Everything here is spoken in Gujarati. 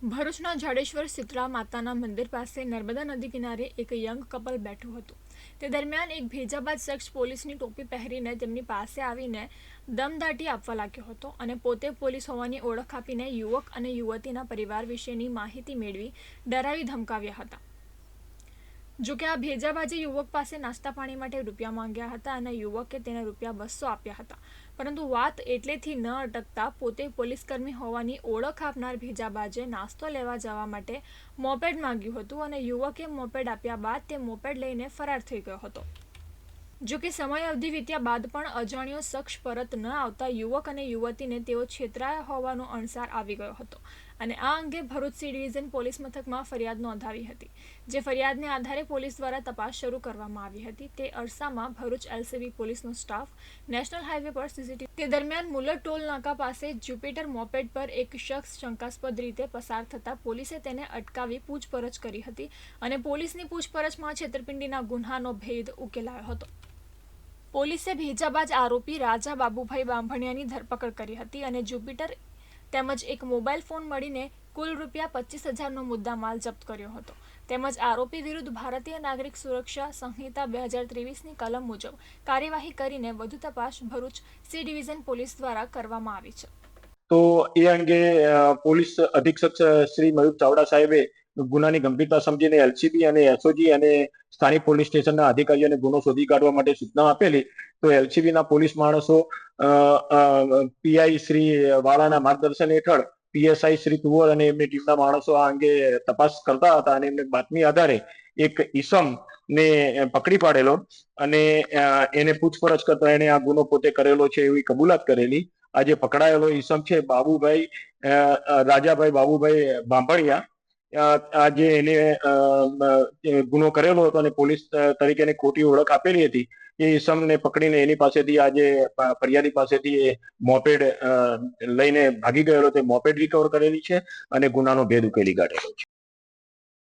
ભરૂચના જાડેશ્વર શીતળા માતાના મંદિર પાસે નર્મદા નદી કિનારે એક યંગ કપલ બેઠું હતું. તે દરમિયાન એક ભેજાબાજ શખ્સ પોલીસની ટોપી પહેરીને તેમની પાસે આવીને દમદાટી આપવા લાગ્યો હતો અને પોતે પોલીસ હોવાની ઓળખ આપીને યુવક અને યુવતીના પરિવાર વિશેની માહિતી મેળવી ડરાવી ધમકાવ્યા હતા. જોકે આ ભેજાબાજે યુવક પાસે નાસ્તા પાણી માટે રૂપિયા માંગ્યા હતા અને યુવકે તેને ₹200 આપ્યા હતા. પરંતુ વાત એટલેથી ન અટકતા પોતે પોલીસકર્મી હોવાની ઓળખ આપનાર ભેજાબાજે નાસ્તો લેવા જવા માટે મોપેડ માંગ્યું હતું અને યુવકે મોપેડ આપ્યા બાદ તે મોપેડ લઈને ફરાર થઈ ગયો હતો. જોકે સમય અવધિ વીત્યા બાદ પણ અજાણ્યો શખ્સ પરત ન આવતા યુવક અને યુવતીને તેઓ છેતરાયા હોવાનો અણસાર આવી ગયો હતો અને આ અંગે ભરૂચ સી ડિવિઝન પોલીસ મથકમાં ફરિયાદ નોંધાવી હતી. જે ફરિયાદને આધારે પોલીસ દ્વારા તપાસ શરૂ કરવામાં આવી હતી. તે અરસામાં ભરૂચ એલસીબી પોલીસનો સ્ટાફ નેશનલ હાઈવે પર સીસીટીવી તે દરમિયાન મુલર ટોલ નાકા પાસે જ્યુપિટર મોપેડ પર એક શખ્સ શંકાસ્પદ રીતે પસાર થતા પોલીસે તેને અટકાવી પૂછપરછ કરી હતી અને પોલીસની પૂછપરછમાં છેતરપિંડીના ગુન્હાનો ભેદ ઉકેલાયો હતો. પોલીસે ભેજાબાજ આરોપી રાજા બાબુભાઈ બાંભણિયાની ધરપકડ કરી હતી અને જ્યુપિટર તેમજ એક મોબાઈલ ફોન મળીને કુલ ₹25,000નો મુદ્દામાલ જપ્ત કર્યો હતો. તેમજ આરોપી વિરુદ્ધ ભારતીય નાગરિક સુરક્ષા સંહિતા 2023ની કલમ મુજબ કાર્યવાહી કરીને વધુ તપાસ ભરૂચ સી ડિવિઝન પોલીસ દ્વારા કરવામાં આવી છે. તો એ અંગે પોલીસ અધિક્ષક શ્રી મયુર ચાવડા સાહેબે ગુનાની ગંભીરતા સમજીને એલસીબી અને એસઓજી અને સ્થાનિક પોલીસ સ્ટેશનના અધિકારીઓને ગુનો શોધી કાઢવા માટે સૂચના આપેલી. તો એલસીબીના પોલીસ માણસો પીઆઈ શ્રી વાળાના માર્ગદર્શન હેઠળ પીએસઆઈ શ્રી તુવર અને એમની ટીમના માણસો આ અંગે તપાસ કરતા હતા અને એમને બાતમી આધારે એક ઈસમ ને પકડી પાડેલો અને એને પૂછપરછ કરતા એને આ ગુનો પોતે કરેલો છે એવી કબૂલાત કરેલી. આ જે પકડાયેલો ઈસમ છે બાબુભાઈ રાજાભાઈ બાબુભાઈ બાંભણિયા, આ જે એને ગુનો કરેલો હતો અને પોલીસ તરીકે એને ખોટી ઓળખ આપેલી હતી એ ઈસમને પકડીને એની પાસેથી આજે ફરિયાદી પાસેથી મોપેડ લઈને ભાગી ગયેલો તે મોપેડ રિકવર કરેલી છે અને ગુનાનો ભેદ ઉકેલી કાઢેલો છે.